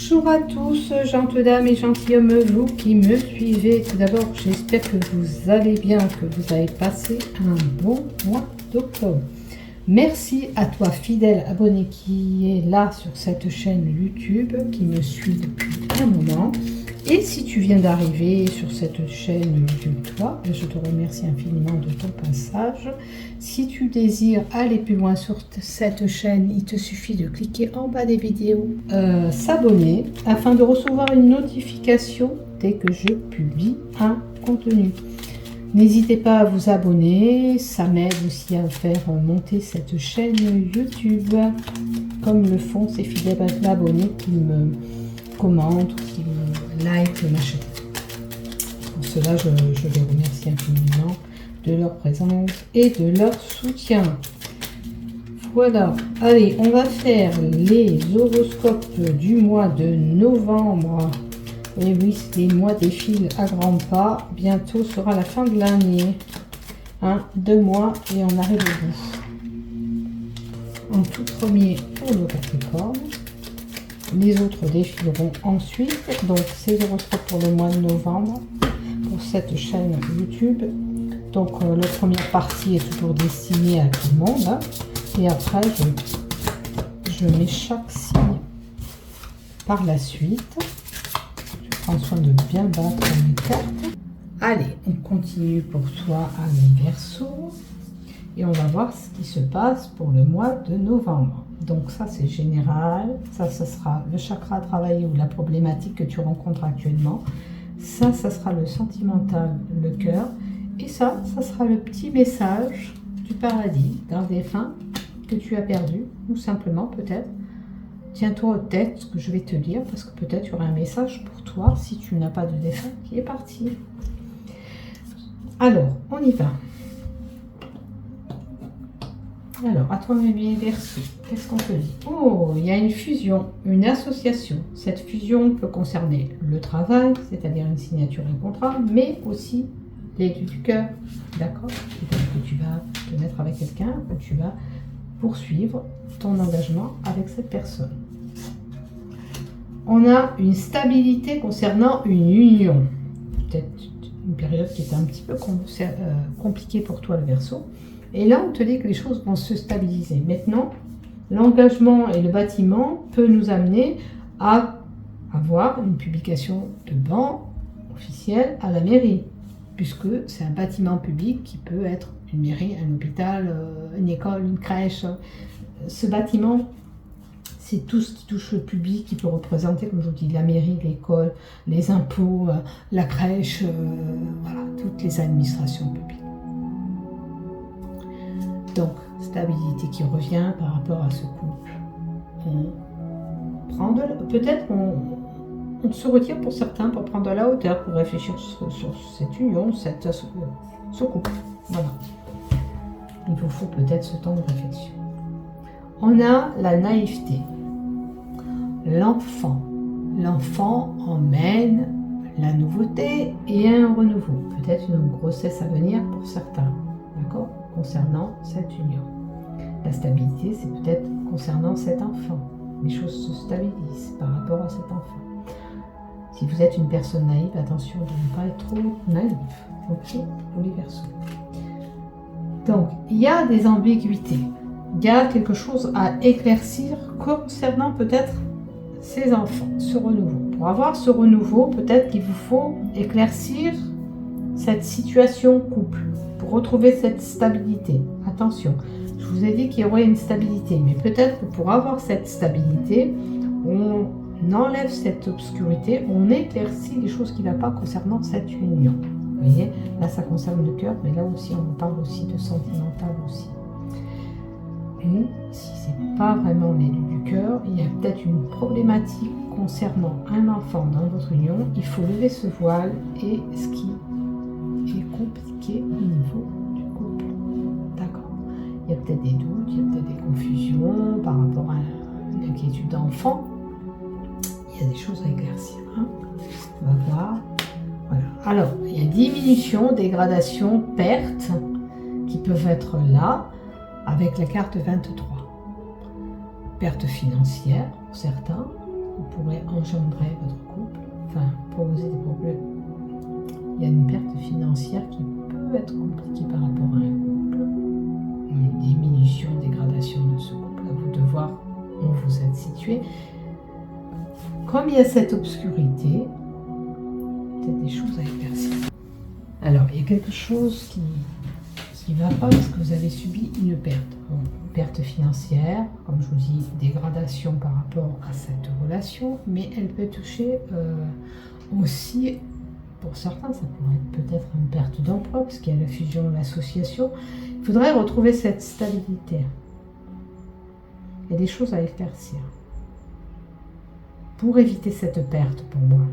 Bonjour à tous, gentes dames et gentilshommes, vous qui me suivez. Tout d'abord, j'espère que vous allez bien, que vous avez passé un bon mois d'octobre. Merci à toi, fidèle abonné qui est là sur cette chaîne YouTube, qui me suit depuis un moment. Et si tu viens d'arriver sur cette chaîne YouTube, toi, je te remercie infiniment de ton passage. Si tu désires aller plus loin sur cette chaîne, il te suffit de cliquer en bas des vidéos, s'abonner, afin de recevoir une notification dès que je publie un contenu. N'hésitez pas à vous abonner, ça m'aide aussi à faire monter cette chaîne YouTube, comme le font ces fidèles abonnés qui me commentent, qui me like ma chaîne. Pour cela, je les remercie infiniment de leur présence et de leur soutien. Voilà, allez, on va faire les horoscopes du mois de novembre. Et oui, les mois défilent à grands pas. Bientôt sera la fin de l'année. 2 mois et on arrive au bout. En tout premier pour le Capricorne. Les autres défileront ensuite. Donc, c'est l'horoscope pour le mois de novembre pour cette chaîne YouTube. Donc, la première partie est toujours destinée à tout le monde. Et après, je mets chaque signe par la suite. Prends soin de bien battre mes cartes. Allez, on continue pour toi à mes Verseaux. Et on va voir ce qui se passe pour le mois de novembre. Donc ça, c'est général. Ça sera le chakra à travailler ou la problématique que tu rencontres actuellement. Ça sera le sentimental, le cœur. Et ça sera le petit message du paradis, d'un défunt que tu as perdu. Ou simplement, peut-être, tiens-toi aux têtes ce que je vais te lire, parce que peut-être il y aura un message pour toi si tu n'as pas de défunt qui est parti. Alors, on y va. Alors, à toi mes Verseaux, qu'est-ce qu'on te dit? Oh, il y a une fusion, une association. Cette fusion peut concerner le travail, c'est-à-dire une signature, un contrat, mais aussi l'aide du cœur, d'accord? C'est-à-dire que tu vas te mettre avec quelqu'un, que tu vas poursuivre ton engagement avec cette personne. On a une stabilité concernant une union. Peut-être une période qui est un petit peu compliquée pour toi, le Verseau. Et là, on te dit que les choses vont se stabiliser. Maintenant, l'engagement et le bâtiment peut nous amener à avoir une publication de ban officielle à la mairie, puisque c'est un bâtiment public qui peut être une mairie, un hôpital, une école, une crèche. Ce bâtiment, c'est tout ce qui touche le public, qui peut représenter, comme je vous dis, la mairie, l'école, les impôts, la crèche, voilà, toutes les administrations publiques. Donc, stabilité qui revient par rapport à ce couple. Peut-être on se retire pour certains pour prendre de la hauteur, pour réfléchir sur cette union, ce couple. Voilà. Il vous faut peut-être ce temps de réflexion. On a la naïveté. L'enfant. L'enfant emmène la nouveauté et un renouveau. Peut-être une grossesse à venir pour certains. D'accord ? Concernant cette union. La stabilité, c'est peut-être concernant cet enfant. Les choses se stabilisent par rapport à cet enfant. Si vous êtes une personne naïve, attention de ne pas être trop naïf. Ok, pour les Verseaux. Donc, il y a des ambiguïtés. Il y a quelque chose à éclaircir concernant peut-être ces enfants, ce renouveau. Pour avoir ce renouveau, peut-être qu'il vous faut éclaircir cette situation couple. Pour retrouver cette stabilité. Attention, je vous ai dit qu'il y aurait une stabilité, mais peut-être que pour avoir cette stabilité, on enlève cette obscurité, on éclaircit les choses qui ne vont pas concernant cette union. Vous voyez, là ça concerne le cœur, mais là aussi on parle aussi de sentimental aussi. Et si ce n'est pas vraiment l'élu du cœur, il y a peut-être une problématique concernant un enfant dans votre union, il faut lever ce voile et ce qui est compliqué au niveau du couple. D'accord. Il y a peut-être des doutes, il y a peut-être des confusions par rapport à une inquiétude d'enfant. Il y a des choses à éclaircir. On va voir. Voilà. Alors, il y a diminution, dégradation, perte qui peuvent être là avec la carte 23. Perte financière pour certains, pourrait engendrer votre couple, enfin poser des problèmes. Il y a une perte financière qui peut être compliquée par rapport à un couple, une diminution, dégradation de ce couple, à vous de voir où vous êtes situé. Comme il y a cette obscurité, peut-être des choses à éclaircir. Alors, il y a quelque chose qui ne va pas parce que vous avez subi une perte. Bon, une perte financière, comme je vous dis, dégradation par rapport à cette relation, mais elle peut toucher aussi, pour certains, ça pourrait être peut-être une perte d'emploi, parce qu'il y a la fusion de l'association. Il faudrait retrouver cette stabilité. Il y a des choses à éclaircir pour éviter cette perte pour moi.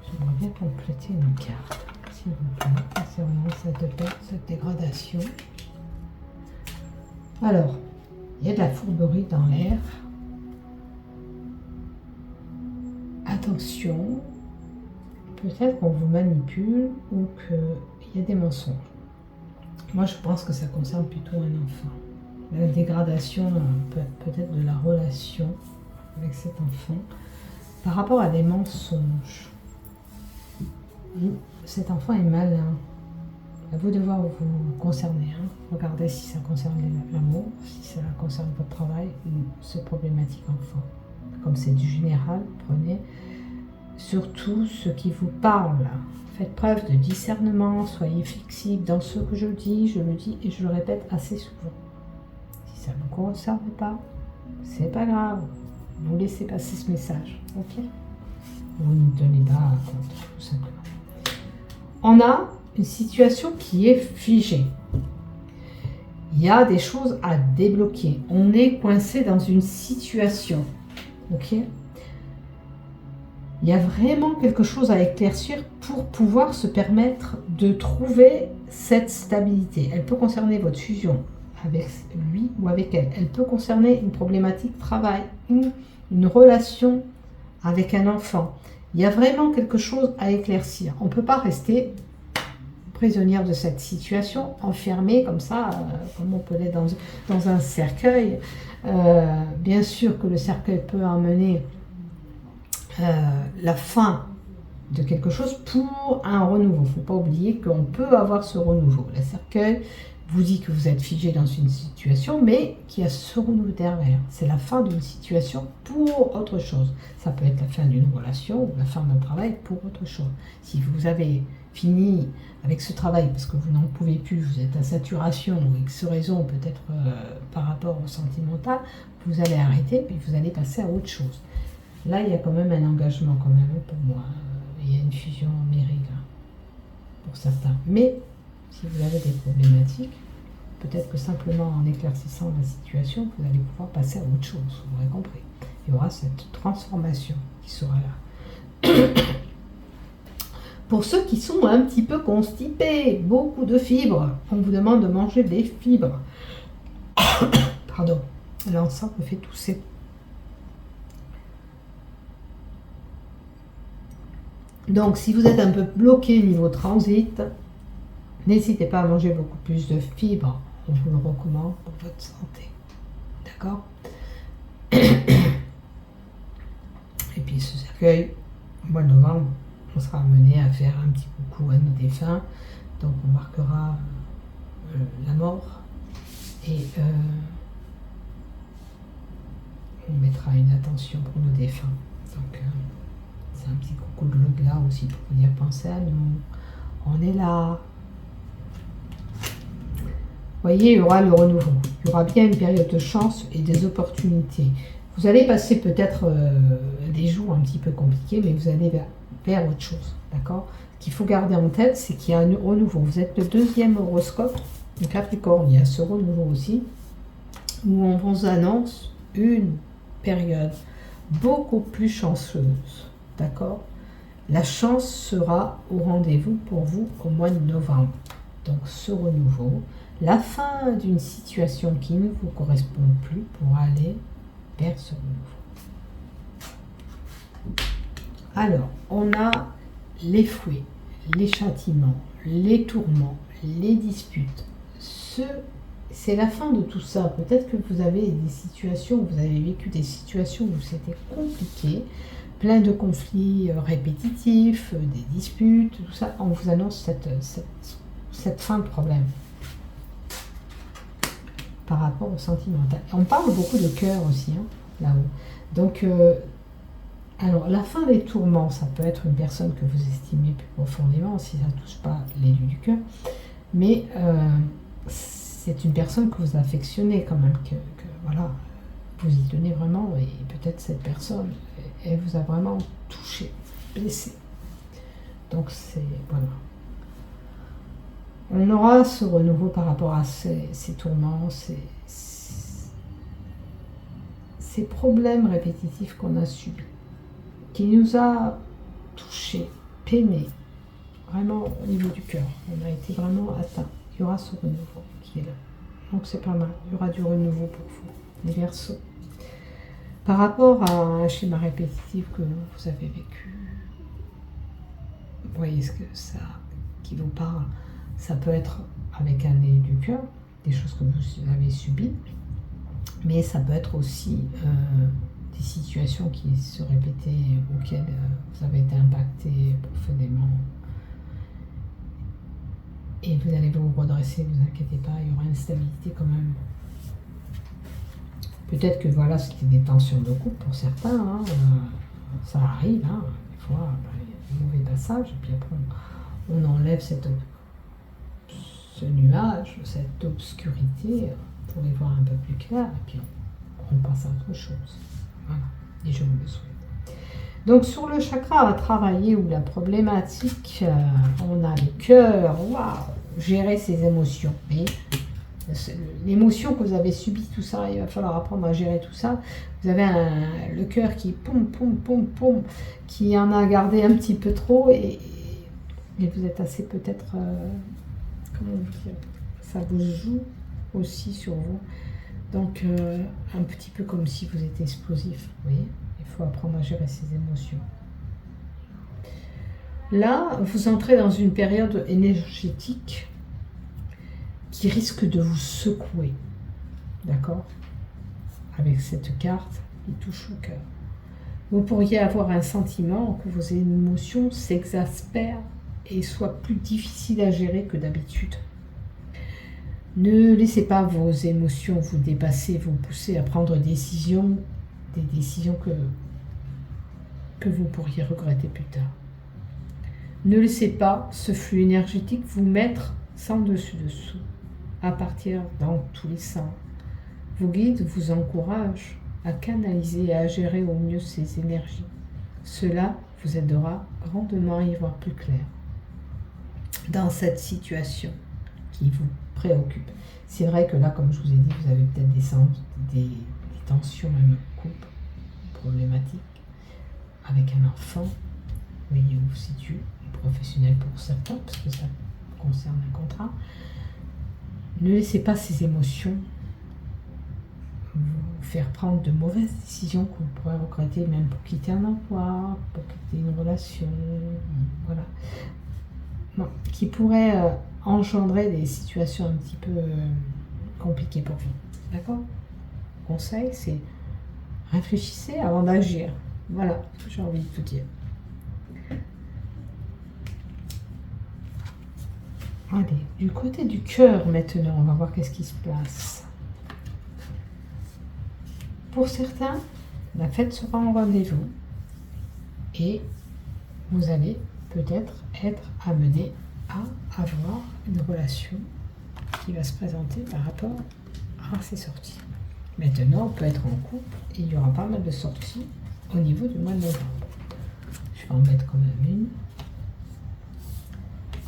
J'aimerais bien compléter une carte, s'il vous plaît, concernant cette perte, cette dégradation. Alors, il y a de la fourberie dans l'air. Attention, peut-être qu'on vous manipule ou qu'il y a des mensonges. Moi, je pense que ça concerne plutôt un enfant. La dégradation peut-être de la relation avec cet enfant par rapport à des mensonges. Cet enfant est malin. À vous de voir où vous concernez. Regardez si ça concerne l'amour, si ça concerne votre travail ou ce problématique enfant. Comme c'est du général, prenez surtout ce qui vous parle. Faites preuve de discernement, soyez flexible dans ce que je dis et je le répète assez souvent. Si ça ne vous concerne pas, c'est pas grave. Vous laissez passer ce message, ok? Vous ne tenez pas compte, tout simplement. On a une situation qui est figée. Il y a des choses à débloquer. On est coincé dans une situation, ok? Il y a vraiment quelque chose à éclaircir pour pouvoir se permettre de trouver cette stabilité. Elle peut concerner votre fusion avec lui ou avec elle. Elle peut concerner une problématique travail ou une relation avec un enfant. Il y a vraiment quelque chose à éclaircir. On ne peut pas rester prisonnière de cette situation, enfermée comme ça, comme on peut l'être dans un cercueil. Bien sûr que le cercueil peut emmener la fin de quelque chose pour un renouveau. Il ne faut pas oublier qu'on peut avoir ce renouveau. Le cercueil vous dit que vous êtes figé dans une situation, mais qu'il y a ce renouveau derrière. C'est la fin d'une situation pour autre chose. Ça peut être la fin d'une relation ou la fin d'un travail pour autre chose. Si vous avez fini avec ce travail parce que vous n'en pouvez plus, vous êtes à saturation ou X raison, peut-être par rapport au sentimental, vous allez arrêter puis vous allez passer à autre chose. Là, il y a quand même un engagement quand même pour moi. Il y a une fusion numérique pour certains. Mais si vous avez des problématiques, peut-être que simplement en éclaircissant la situation, vous allez pouvoir passer à autre chose. Vous aurez compris. Il y aura cette transformation qui sera là. Pour ceux qui sont un petit peu constipés, beaucoup de fibres, on vous demande de manger des fibres. Pardon. L'ensemble me fait tousser. Donc, si vous êtes un peu bloqué niveau transit, n'hésitez pas à manger beaucoup plus de fibres. On vous le recommande pour votre santé. D'accord? Et puis, ce cercueil, au mois de novembre, on sera amené à faire un petit coucou à nos défunts. Donc, on marquera la mort et on mettra une attention pour nos défunts. Donc, c'est un petit coucou de l'au-delà aussi pour vous dire pensez à nous. On est là. Vous voyez, il y aura le renouveau. Il y aura bien une période de chance et des opportunités. Vous allez passer peut-être des jours un petit peu compliqués, mais vous allez vers autre chose. D'accord? Ce qu'il faut garder en tête, c'est qu'il y a un renouveau. Vous êtes le deuxième horoscope, le Capricorne. Il y a ce renouveau aussi, où on vous annonce une période beaucoup plus chanceuse. D'accord? La chance sera au rendez-vous pour vous au mois de novembre. Donc ce renouveau, la fin d'une situation qui ne vous correspond plus pour aller vers ce renouveau. Alors, on a les fouets, les châtiments, les tourments, les disputes. c'est la fin de tout ça. Peut-être que vous avez des situations, vous avez vécu des situations où c'était compliqué, plein de conflits répétitifs, des disputes, tout ça. On vous annonce cette fin de problème par rapport au sentimental. On parle beaucoup de cœur aussi, hein, là-haut. Donc, alors, la fin des tourments, ça peut être une personne que vous estimez plus profondément, si ça ne touche pas l'élu du cœur. Mais c'est une personne que vous affectionnez quand même, que voilà, vous y tenez vraiment, et peut-être cette personne, elle vous a vraiment touché, blessé. Donc c'est, voilà. On aura ce renouveau par rapport à ces tourments, ces problèmes répétitifs qu'on a subis, qui nous a touchés, peinés, vraiment au niveau du cœur. On a été vraiment atteint. Il y aura ce renouveau qui est là. Donc c'est pas mal. Il y aura du renouveau pour vous, les Verseaux. Par rapport à un schéma répétitif que vous avez vécu, vous voyez ce que ça qui vous parle. Ça peut être avec un élu du cœur, des choses que vous avez subies, mais ça peut être aussi des situations qui se répétaient, auxquelles vous avez été impacté profondément. Et vous allez vous redresser, ne vous inquiétez pas, il y aura une stabilité quand même. Peut-être que voilà, c'était des tensions de couple pour certains, hein, ça arrive, hein, des fois, il y a des mauvais passages, et puis après on enlève ce nuage, cette obscurité, pour y voir un peu plus clair, et puis on passe à autre chose. Voilà, et je vous le souhaite. Donc sur le chakra à travailler ou la problématique, on a le cœur, waouh, gérer ses émotions. Et l'émotion que vous avez subie, tout ça, il va falloir apprendre à gérer tout ça. Vous avez le cœur qui pom, pom, pom, pom, qui en a gardé un petit peu trop et vous êtes assez peut-être, comment vous dire, ça vous joue aussi sur vous. Donc un petit peu comme si vous étiez explosif, vous voyez. Il faut apprendre à gérer ses émotions. Là, vous entrez dans une période énergétique qui risque de vous secouer, d'accord? Avec cette carte qui touche au cœur. Vous pourriez avoir un sentiment que vos émotions s'exaspèrent et soient plus difficiles à gérer que d'habitude. Ne laissez pas vos émotions vous dépasser, vous pousser à prendre des décisions que vous pourriez regretter plus tard. Ne laissez pas ce flux énergétique vous mettre sans dessus-dessous, à partir dans tous les sens. Vos guides vous encouragent à canaliser et à gérer au mieux ces énergies. Cela vous aidera grandement à y voir plus clair dans cette situation qui vous préoccupe. C'est vrai que là, comme je vous ai dit, vous avez peut-être des tensions, même couple, problématiques, avec un enfant, vous voyez où vous situez, professionnel pour certains, parce que ça concerne un contrat. Ne laissez pas ces émotions vous faire prendre de mauvaises décisions que vous pourrez regretter, même pour quitter un emploi, pour quitter une relation, voilà. Non, qui pourraient engendrer des situations un petit peu compliquées pour vous. D'accord? Conseil, c'est réfléchissez avant d'agir. Voilà ce que j'ai envie de vous dire. Allez, du côté du cœur maintenant, on va voir qu'est-ce qui se passe. Pour certains, la fête sera en rendez-vous et vous allez peut-être être amené à avoir une relation qui va se présenter par rapport à ces sorties. Maintenant, on peut être en couple et il y aura pas mal de sorties au niveau du mois de novembre. Je vais en mettre quand même une.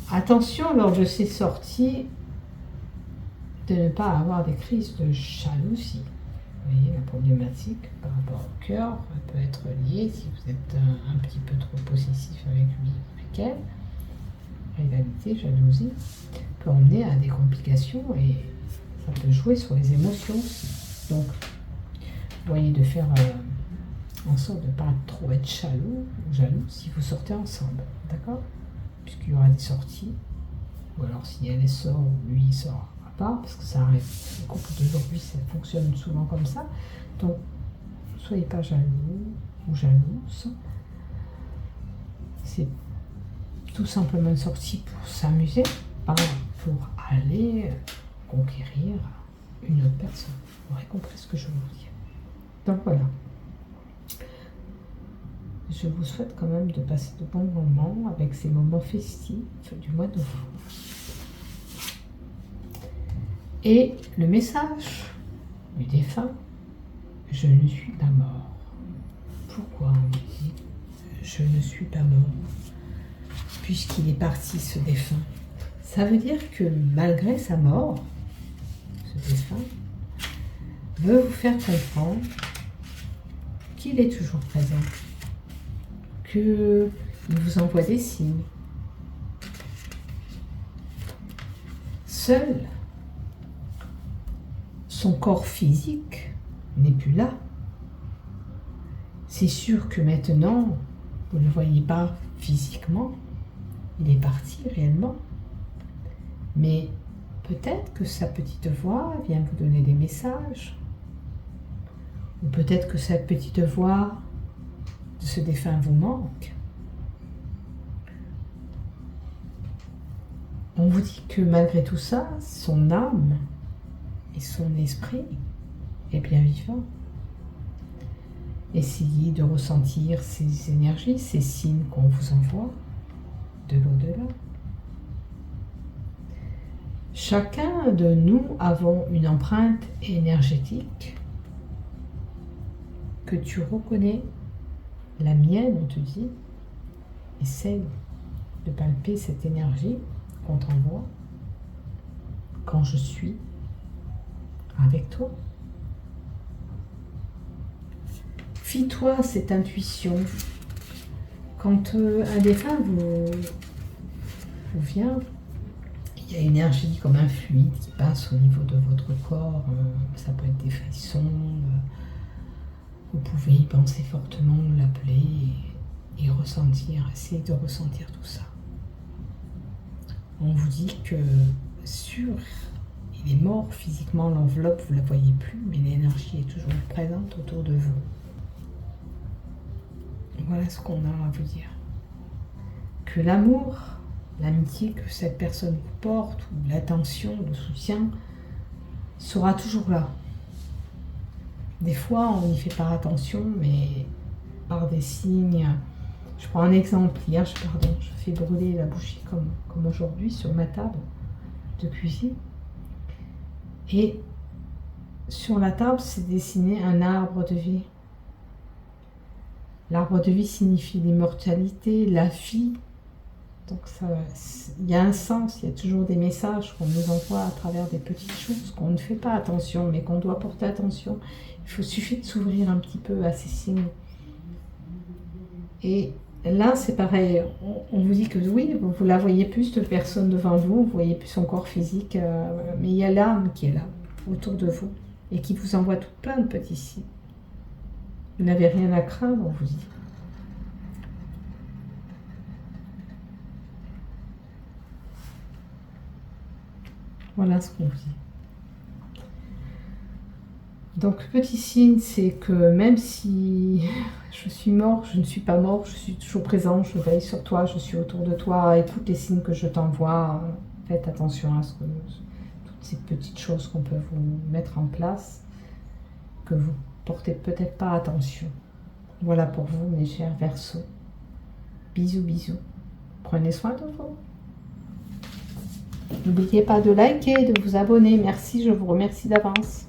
Attention lors de ces sorties de ne pas avoir des crises de jalousie. Vous voyez la problématique par rapport au cœur, elle peut être liée si vous êtes un petit peu trop possessif avec lui, avec elle. Rivalité, jalousie peut emmener à des complications et ça peut jouer sur les émotions aussi. Donc, vous voyez de faire en sorte de ne pas trop être jaloux si vous sortez ensemble, d'accord? Puisqu'il y aura des sorties, ou alors si elle sort ou lui sort pas, parce que ça arrive, les couples d'aujourd'hui, ça fonctionne souvent comme ça. Donc, soyez pas jaloux ou jalouse. C'est tout simplement une sortie pour s'amuser, pas pour aller conquérir une autre personne. Vous aurez compris ce que je veux vous dire. Donc voilà. Je vous souhaite quand même de passer de bons moments avec ces moments festifs du mois de novembre. Et le message du défunt, je ne suis pas mort. Pourquoi on dit je ne suis pas mort? Puisqu'il est parti, ce défunt. Ça veut dire que malgré sa mort, ce défunt veut vous faire comprendre qu'il est toujours présent, qu'il vous envoie des signes. Seul son corps physique n'est plus là. C'est sûr que maintenant, vous ne le voyez pas physiquement, il est parti réellement. Mais peut-être que sa petite voix vient vous donner des messages. Ou peut-être que cette petite voix de ce défunt vous manque. On vous dit que malgré tout ça, son âme et son esprit est bien vivant. Essayez de ressentir ces énergies, ces signes qu'on vous envoie de l'au-delà. Chacun de nous avons une empreinte énergétique que tu reconnais. La mienne, on te dit, essaye de palper cette énergie qu'on t'envoie quand je suis avec toi. Fie-toi à cette intuition. Quand un défunt vous vient, il y a une énergie comme un fluide qui passe au niveau de votre corps. Ça peut être des frissons. Vous pouvez y penser fortement, l'appeler et ressentir, essayer de ressentir tout ça. On vous dit que il est mort physiquement, l'enveloppe, vous ne la voyez plus, mais l'énergie est toujours présente autour de vous. Voilà ce qu'on a à vous dire. Que l'amour, l'amitié que cette personne vous porte, ou l'attention, le soutien, sera toujours là. Des fois, on n'y fait pas attention, mais par des signes. Je prends un exemple. Hier, je fais brûler la bougie comme aujourd'hui sur ma table de cuisine. Et sur la table, c'est dessiné un arbre de vie. L'arbre de vie signifie l'immortalité, la vie. Donc il y a un sens, il y a toujours des messages qu'on nous envoie à travers des petites choses qu'on ne fait pas attention, mais qu'on doit porter attention. Suffit de s'ouvrir un petit peu à ces signes. Et là, c'est pareil. On vous dit que oui, vous la voyez plus de personne devant vous, vous voyez plus son corps physique, mais il y a l'âme qui est là, autour de vous, et qui vous envoie tout plein de petits signes. Vous n'avez rien à craindre, on vous dit. Voilà ce qu'on vous dit. Donc, le petit signe, c'est que même si je suis mort, je ne suis pas mort, je suis toujours présent, je veille sur toi, je suis autour de toi, et tous les signes que je t'envoie, faites attention à toutes ces petites choses qu'on peut vous mettre en place, que vous portez peut-être pas attention. Voilà pour vous, mes chers Verseaux. Bisous, bisous. Prenez soin de vous. N'oubliez pas de liker, de vous abonner. Merci, je vous remercie d'avance.